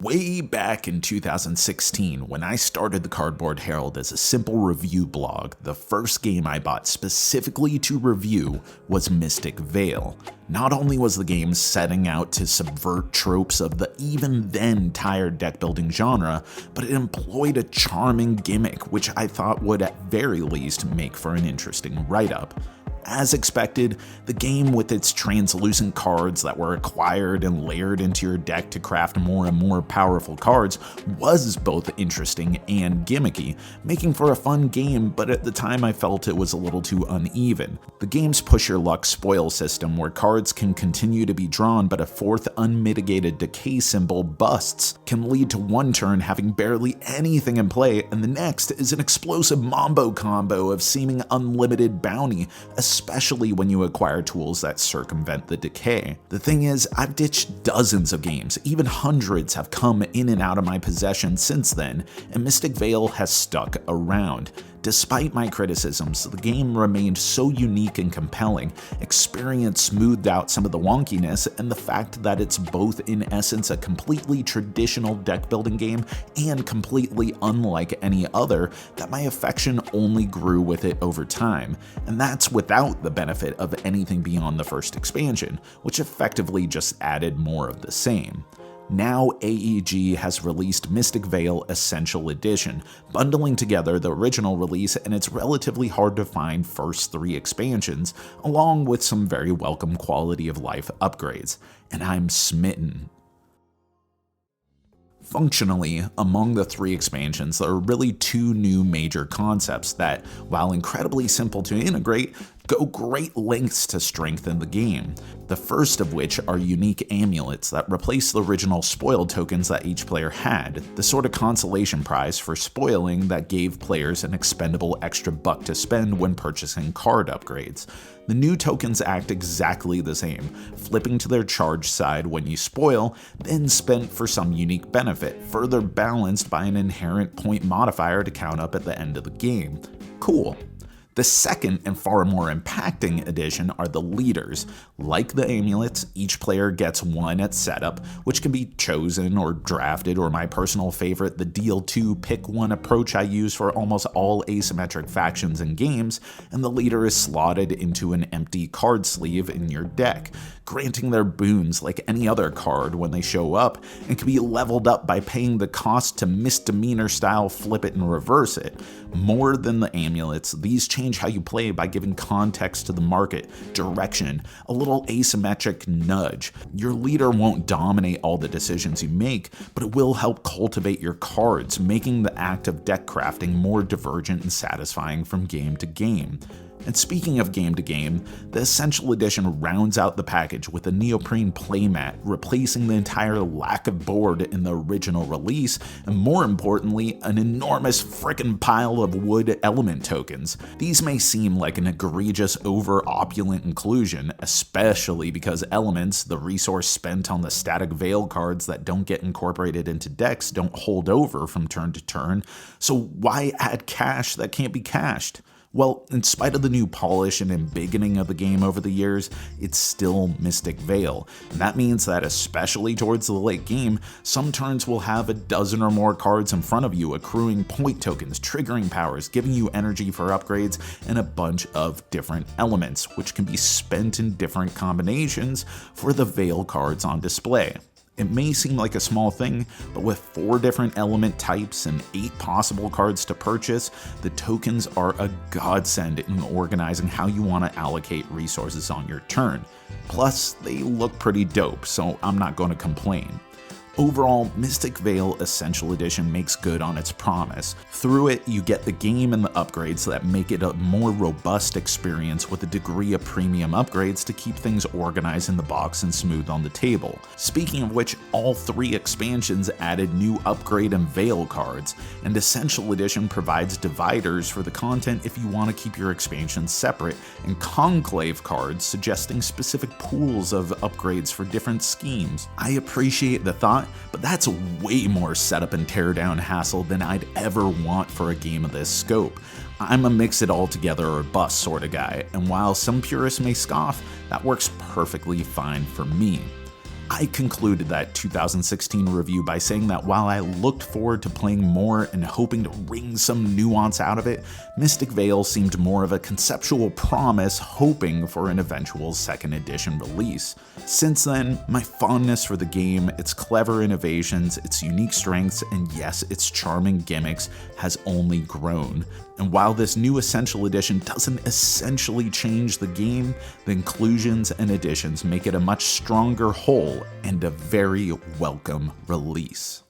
Way back in 2016, when I started the Cardboard Herald as a simple review blog, the first game I bought specifically to review was Mystic Vale. Not only was the game setting out to subvert tropes of the even then tired deck building genre, but it employed a charming gimmick which I thought would at very least make for an interesting write-up. As expected, the game with its translucent cards that were acquired and layered into your deck to craft more and more powerful cards was both interesting and gimmicky, making for a fun game, but at the time I felt it was a little too uneven. The game's push your luck spoil system, where cards can continue to be drawn but a fourth unmitigated decay symbol busts, can lead to one turn having barely anything in play, and the next is an explosive mambo combo of seeming unlimited bounty, especially when you acquire tools that circumvent the decay. The thing is, I've ditched dozens of games, even hundreds have come in and out of my possession since then, and Mystic Vale has stuck around. Despite my criticisms, the game remained so unique and compelling, experience smoothed out some of the wonkiness, and the fact that it's both in essence a completely traditional deck building game and completely unlike any other, that my affection only grew with it over time. And that's without the benefit of anything beyond the first expansion, which effectively just added more of the same. Now AEG has released Mystic Vale Essential Edition, bundling together the original release and its relatively hard to find first 3 expansions, along with some very welcome quality of life upgrades, and I'm smitten. Functionally, among the 3 expansions, there are really 2 new major concepts that, while incredibly simple to integrate, go great lengths to strengthen the game. The first of which are unique amulets that replace the original spoil tokens that each player had, the sort of consolation prize for spoiling that gave players an expendable extra buck to spend when purchasing card upgrades. The new tokens act exactly the same, flipping to their charge side when you spoil, then spent for some unique benefit, further balanced by an inherent point modifier to count up at the end of the game. Cool. The second and far more impacting addition are the leaders. Like the amulets, each player gets one at setup, which can be chosen or drafted, or my personal favorite, the deal 2 pick 1 approach I use for almost all asymmetric factions and games, and the leader is slotted into an empty card sleeve in your deck, granting their boons like any other card when they show up, and can be leveled up by paying the cost to misdemeanor style flip it and reverse it. More than the amulets, these change how you play by giving context to the market, direction, a little asymmetric nudge. Your leader won't dominate all the decisions you make, but it will help cultivate your cards, making the act of deck crafting more divergent and satisfying from game to game. And speaking of game to game, the Essential Edition rounds out the package with a neoprene playmat, replacing the entire lack of board in the original release, and more importantly, an enormous frickin' pile of wood element tokens. These may seem like an egregious over-opulent inclusion, especially because elements, the resource spent on the static Vale cards that don't get incorporated into decks, don't hold over from turn to turn, so why add cash that can't be cashed? Well, in spite of the new polish and embiggening of the game over the years, it's still Mystic Vale, and that means that especially towards the late game, some turns will have a dozen or more cards in front of you accruing point tokens, triggering powers, giving you energy for upgrades, and a bunch of different elements, which can be spent in different combinations for the Vale cards on display. It may seem like a small thing, but with 4 different element types and 8 possible cards to purchase, the tokens are a godsend in organizing how you want to allocate resources on your turn. Plus, they look pretty dope, so I'm not going to complain. Overall, Mystic Vale Essential Edition makes good on its promise. Through it, you get the game and the upgrades that make it a more robust experience with a degree of premium upgrades to keep things organized in the box and smooth on the table. Speaking of which, all 3 expansions added new upgrade and Vale cards, and Essential Edition provides dividers for the content if you want to keep your expansions separate, and Conclave cards suggesting specific pools of upgrades for different schemes. I appreciate the thought, but that's way more setup and teardown hassle than I'd ever want for a game of this scope. I'm a mix it all together or bust sort of guy, and while some purists may scoff, that works perfectly fine for me. I concluded that 2016 review by saying that while I looked forward to playing more and hoping to wring some nuance out of it, Mystic Vale seemed more of a conceptual promise hoping for an eventual second edition release. Since then, my fondness for the game, its clever innovations, its unique strengths, and yes, its charming gimmicks has only grown. And while this new Essential Edition doesn't essentially change the game, the inclusions and additions make it a much stronger whole and a very welcome release.